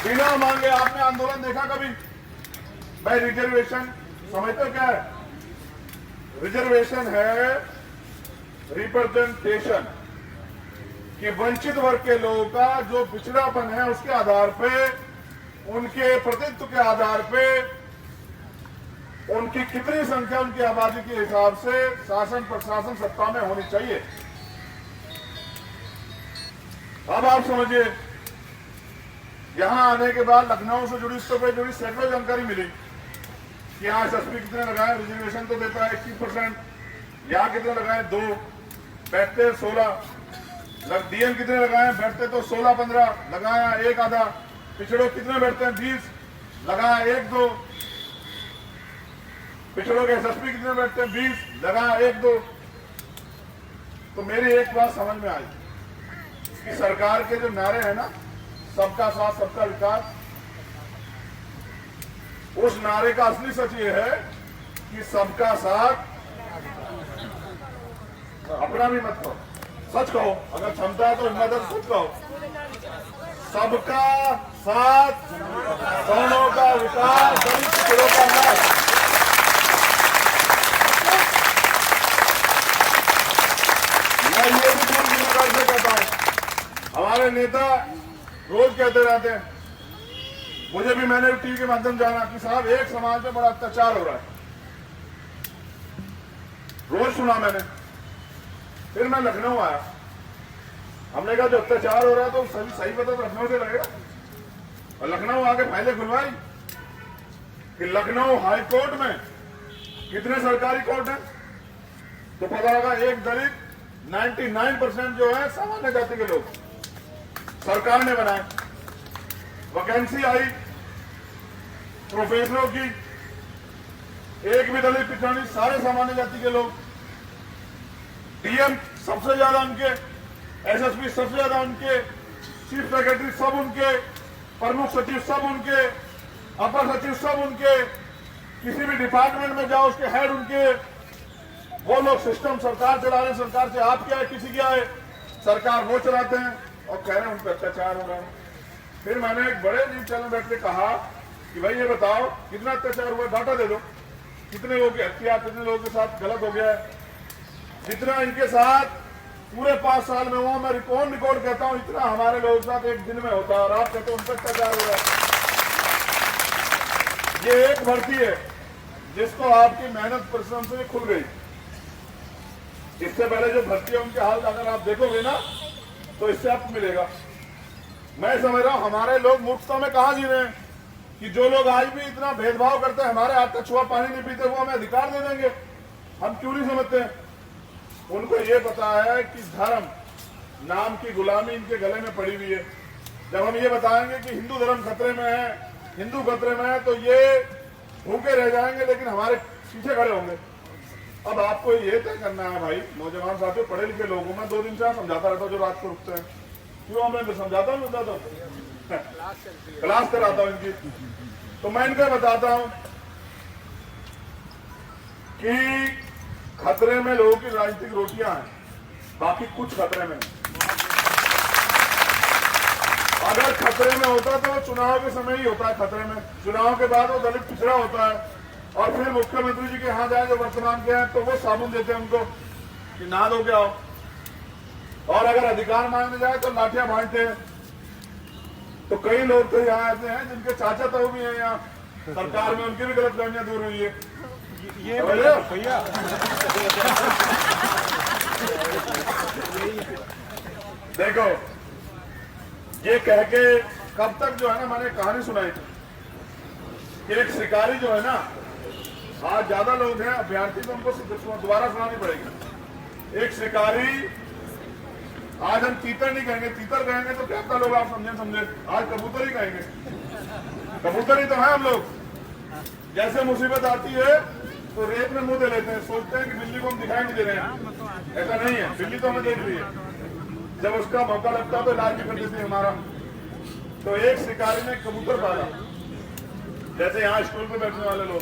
बिना मांगे आपने आंदोलन देखा कभी? भाई रिजर्वेशन समझते हो क्या है? रिजर्वेशन है रिप्रेजेंटेशन कि वंचित वर्ग के लोगों का जो पिछड़ापन है उसके आधार पे, उनके प्रतिनिधित्व के आधार पे, उनकी कितनी संख्या उनकी आबादी के हिसाब से शासन प्रशासन सत्ता में होनी चाहिए। अब आप समझिए, यहां आने के बाद लखनऊ से जुड़ी, इससे पे जुड़ी सैकड़ों जानकारी मिली कि यहाँ एसएसपी कितने लगाए, रिजर्वेशन तो देता है 21%, यहाँ कितने लगाए 2, बैठते 16, डीएम कितने लगाए, बैठते तो 16-15, लगाया 1 आधा, पिछड़ों कितने बैठते हैं 20, लगाया 1-2, पिछड़ों के एसएसपी कितने बैठते हैं 20, लगाया 1-2। तो मेरी एक बात समझ में आई कि सरकार के जो नारे हैं ना, सबका साथ सबका विकास, उस नारे का असली सच ये है कि सबका साथ, अपना भी मत कहो, सच कहो, अगर क्षमता है तो हिम्मत है सच कहो, सबका साथ, दोनों का विकास, सभी पिछड़ों का नाश। मैं ये भी पूरी जिम्मेदारी से कहता हूं, हमारे नेता रोज कहते रहते हैं, मुझे भी, मैंने टीवी के माध्यम जाना कि साहब एक समाज पे बड़ा अत्याचार हो रहा है, रोज सुना मैंने। फिर मैं लखनऊ आया, हमने कहा जो अत्याचार हो रहा है तो सही पता तो लखनऊ से लगेगा, और लखनऊ आके फाइलें खुलवाई कि लखनऊ हाई कोर्ट में कितने सरकारी कोर्ट हैं, तो पता लगा एक दलित 99% जो है सामान्य जाति के लोग, सरकार ने बनाए। वैकेंसी आई प्रोफेसरों की, एक भी दलित पिछड़ा नहीं, सारे सामान्य जाति के लोग, डीएम सबसे ज्यादा उनके, एसएसपी सबसे ज्यादा उनके, चीफ सेक्रेटरी सब उनके, प्रमुख सचिव सब उनके, अपर सचिव सब उनके, किसी भी डिपार्टमेंट में जाओ उसके हेड उनके। वो लोग सिस्टम सरकार चला रहे हैं, सरकार से आप क्या है, किसी क्या है, सरकार वो चलाते हैं और कह रहे हैं उन पर अत्याचार हो रहा है। फिर मैंने एक बड़े न्यूज चैनल बैठ के कहा कि भाई ये बताओ कितना अत्याचार हुआ, डाटा दे दो, कितने लोगों की हत्या, कितने लोगों के साथ गलत हो गया है, जितना इनके साथ पूरे 5 साल में हुआ, मैं रिकॉर्ड कहता हूं, इतना हमारे लोगों के साथ एक दिन में होता है, और आप कहते हो उन पर अत्याचार हो रहा है। ये एक भर्ती है जिसको आपकी मेहनत परिश्रम से खुल गई। इससे पहले जो भर्ती है उनके हाल अगर आप देखोगे ना तो इससे आपको मिलेगा। मैं समझ रहा हूं हमारे लोग मूर्खता में कहां जी रहे हैं कि जो लोग आज भी इतना भेदभाव करते हैं, हमारे हाथ का छुआ पानी नहीं पीते, वो हमें अधिकार दे देंगे, हम क्यों नहीं समझते हैं? उनको ये पता है कि धर्म नाम की गुलामी इनके गले में पड़ी हुई है। जब हम ये बताएंगे कि हिंदू धर्म खतरे में है, हिंदू खतरे में है, तो ये भूखे रह जाएंगे, लेकिन हमारे पीछे खड़े होंगे। अब आपको ये तय करना है भाई, नौजवान साथियों, पढ़े लिखे लोगों में 2 दिन से समझाता रहता हूँ जो रात को रुकते हैं, क्यों हमें समझाता हूँ, क्लास कराता हूँ इनकी। तो मैं इनको बताता हूँ कि खतरे में लोगों की राजनीतिक रोटियां हैं, बाकी कुछ खतरे में नहीं। अगर खतरे में होता तो चुनाव के समय ही होता है खतरे में, चुनाव के बाद वो दलित पिछड़ा होता है, और फिर मुख्यमंत्री जी के यहाँ जाए जो वर्तमान के हैं, तो वो साबुन देते हैं उनको कि नहा धो के आओ, और अगर अधिकार मांगने जाए तो लाठियां बांटते हैं। तो कई लोग तो यहाँ ऐसे हैं जिनके चाचा ताऊ भी हैं यहाँ सरकार में, उनकी भी गलतफहमियां दूर हुई है। ये भैया देखो, ये कह के कब तक जो है ना, मैंने कहानी सुनाई थी कि एक शिकारी जो है ना, आज ज्यादा लोग हैं अभ्यर्थी, तो उनको दोबारा सुनानी पड़ेगी। एक शिकारी, आज हम तीतर नहीं कहेंगे, तीतर कहेंगे तो क्या पता लोग आप समझे, आज कबूतर ही कहेंगे, कबूतर ही तो है हम लोग। जैसे मुसीबत आती है तो रेत में मुंह दे लेते हैं, सोचते हैं कि बिल्ली को हम दिखाई नहीं दे रहे हैं, ऐसा नहीं है, बिल्ली तो हमें देख रही है, जब उसका मौका लगता है तो इलाज भी कर देती है हमारा। तो एक शिकारी ने कबूतर पाला, जैसे यहाँ स्कूल पे बैठने वाले लोग,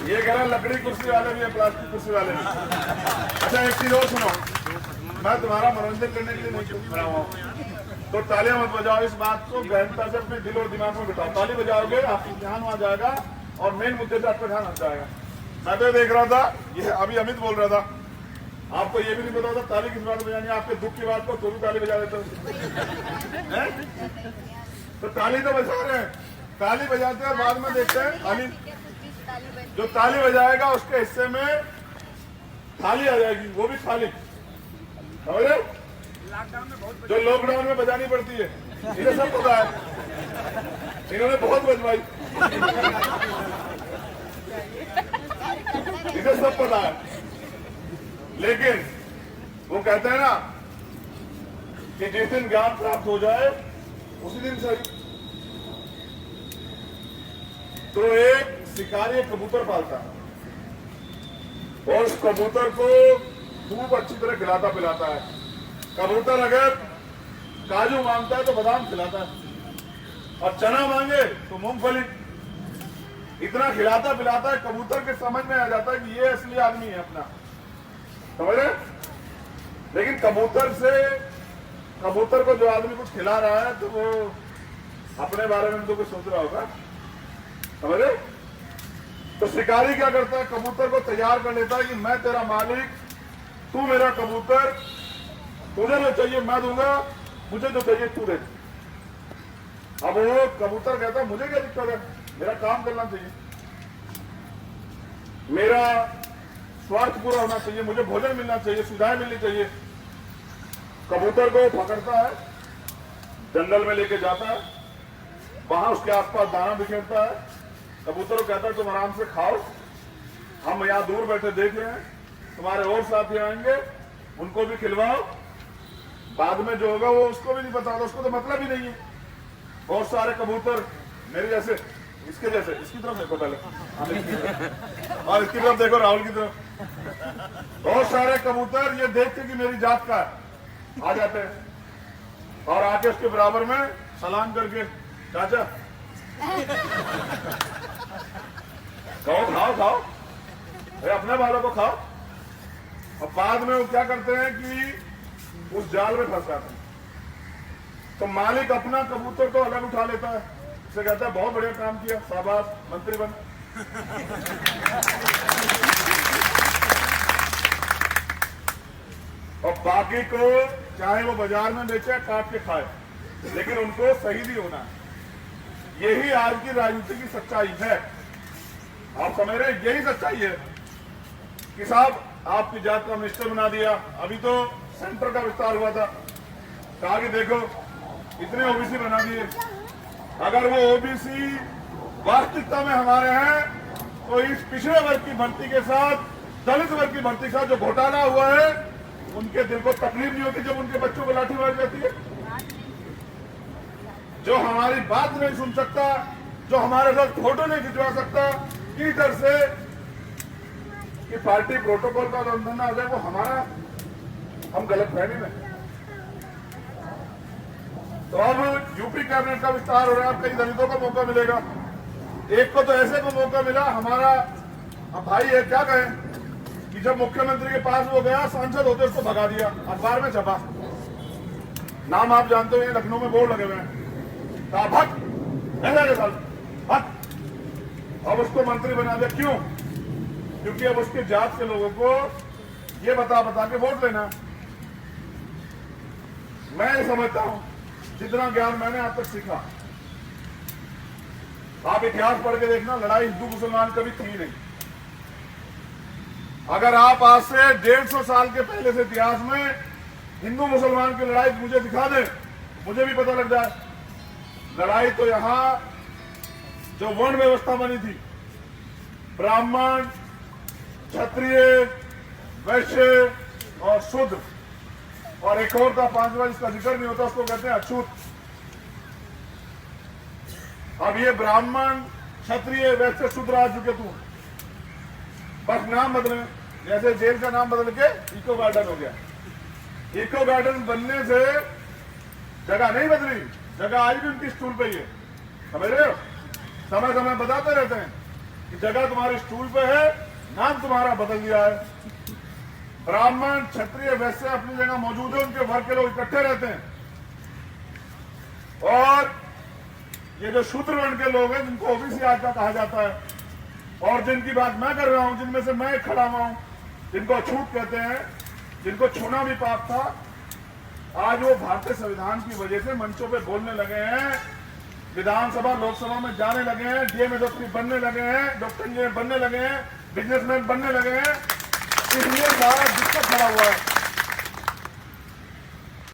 ये कह रहा लकड़ी कुर्सी वाले भी है, प्लास्टिक कुर्सी वाले भी। अच्छा एक चीज और सुनो, मैं तुम्हारा मनोरंजन करने के लिए नहीं खड़ा हुआ हूँ। तो तालियां मत बजाओ, इस बात को गहनता से अपने दिल और दिमाग में बिठाओ। ताली बजाओगे आपका ध्यान वहां जाएगा और मेन मुद्दे पे आपका ध्यान हट जाएगा। मैं तो देख रहा था, ये अभी अमित बोल रहा था, आपको ये भी नहीं पता था ताली किस बात बजानी है। आपके दुख की बात को तो भी ताली बजा देते हो। तो ताली तो बजा रहे हैं, ताली बजाते हैं और बाद में देखते हैं ताली, जो ताली बजाएगा उसके हिस्से में थाली आ जाएगी, वो भी खाली। समझे? जो लॉकडाउन में बजानी पड़ती है, इन्हें सब पता है, इन्होंने बहुत बजवाई, इन्हें सब पता है। लेकिन वो कहते हैं ना कि जिस दिन ज्ञान प्राप्त हो जाए उसी दिन सही। तो एक शिकारी कबूतर पालता है और उस कबूतर को खूब अच्छी तरह खिलाता पिलाता है। कबूतर अगर काजू मांगता है तो बादाम खिलाता है और चना मांगे तो मूंगफली। इतना खिलाता पिलाता है, कबूतर के समझ में आ जाता है कि ये असली आदमी है अपना। समझ रहे? लेकिन कबूतर को जो आदमी कुछ खिला रहा है तो वो अपने बारे में तो कुछ सोच रहा होगा। समझ रहे? तो शिकारी क्या करता है, कबूतर को तैयार कर लेता है कि मैं तेरा मालिक, तू मेरा कबूतर, तुझे जो चाहिए मैं दूंगा, मुझे जो चाहिए तू दे। अब वो कबूतर कहता है मुझे क्या दिक्कत है, मेरा काम करना चाहिए, मेरा स्वार्थ पूरा होना चाहिए, मुझे भोजन मिलना चाहिए, सुविधाएं मिलनी चाहिए। कबूतर को पकड़ता है, जंगल में लेके जाता है, वहां उसके आसपास दाना बिखेरता है। कबूतर को कहता है तुम आराम से खाओ, हम यहाँ दूर बैठे देख रहे हैं, तुम्हारे और साथी आएंगे, उनको भी खिलवाओ। बाद में जो होगा वो उसको भी नहीं पता होगा, उसको तो मतलब ही नहीं है। बहुत सारे कबूतर मेरे जैसे, इसके जैसे, इसकी तरफ देखो पहले और इसकी तरफ देखो, राहुल की तरफ। बहुत सारे कबूतर ये देखते कि मेरी जात का है, आ जाते हैं और आके उसके बराबर में सलाम करके चाचा खाओ खाओ खाओ, अपने बालों को खाओ। और बाद में वो क्या करते हैं कि उस जाल में फंस जाते हैं। तो मालिक अपना कबूतर को अलग उठा लेता है, उसे कहता है बहुत बढ़िया काम किया, शाबाश, मंत्री बन। और बाकी को चाहे वो बाजार में बेचे, काट के खाए, लेकिन उनको सही भी होना है। यही आज की राजनीति की सच्चाई है। आप समझ रहे हैं? यही सच्चाई है कि साहब आपकी जात का मिनिस्टर बना दिया, अभी तो सेंटर का विस्तार हुआ था, कहा कि देखो इतने ओबीसी बना दिए, अगर वो ओबीसी वास्तविकता में हमारे हैं तो इस पिछड़े वर्ग की भर्ती के साथ, दलित वर्ग की भर्ती के साथ जो घोटाला हुआ है, उनके दिल को तकलीफ नहीं होती जब उनके बच्चों को लाठी मारी जाती है। जो हमारी बात नहीं सुन सकता, जो हमारे साथ फोटो नहीं खिंचवा सकता, की डर से कि पार्टी प्रोटोकॉल का उल्लंघन आ जाए, वो हमारा, हम गलत फहमी में। तो अब यूपी कैबिनेट का विस्तार हो रहा है, कई दलितों को मौका मिलेगा। एक को तो ऐसे को मौका मिला, हमारा अब भाई है, क्या कहें कि जब मुख्यमंत्री के पास वो गया, सांसद होते उसको भगा दिया, अखबार में छपा, नाम आप जानते हो, लखनऊ में बोर्ड लगे हुए हैं, भक्त ऐसा के साथ भक्त। अब उसको मंत्री बना दिया, क्यों? क्योंकि अब उसके जात के लोगों को ये बता के वोट लेना। मैं ये समझता हूं, जितना ज्ञान मैंने आज तक सीखा, आप इतिहास पढ़ के देखना, लड़ाई हिंदू मुसलमान कभी थी नहीं। अगर आप आज से 150 साल के पहले से इतिहास में हिंदू मुसलमान की लड़ाई मुझे दिखा दें, मुझे भी पता लग जाए। लड़ाई तो यहां जो वर्ण व्यवस्था बनी थी, ब्राह्मण, क्षत्रिय, वैश्य और शूद्र, और एक और था पांचवा जिसका जिक्र नहीं होता, उसको कहते हैं अछूत। अब ये ब्राह्मण, क्षत्रिय, वैश्य, शूद्र आ चुके तू, बस नाम बदले, जैसे जेल का नाम बदल के इको गार्डन हो गया। इको गार्डन बनने से जगह नहीं बदली, जगह आज भी उनकी स्टूल पे ही है। समझ रहे हो? समय समय बताते रहते हैं कि जगह तुम्हारे स्टूल पे है, नाम तुम्हारा बदल दिया है। ब्राह्मण क्षत्रिय वैश्य अपनी जगह मौजूद है, उनके वर्ग के लोग इकट्ठे रहते हैं। और ये जो शूद्र वर्ण के लोग हैं जिनको ओबीसी आज का कहा जाता है और जिनकी बात मैं कर रहा हूं, जिनमें से मैं एक खड़ा हुआ हूं, जिनको अछूत कहते हैं, जिनको छूना भी पाप था, आज वो भारतीय संविधान की वजह से मंचों पे बोलने लगे हैं, विधानसभा लोकसभा में जाने लगे हैं, डीएम डॉक्टर बनने लगे हैं, डॉक्टर इंजीनियर बनने लगे हैं, बिजनेसमैन बनने लगे हैं। इसलिए सारा दिक्कत खड़ा हुआ है।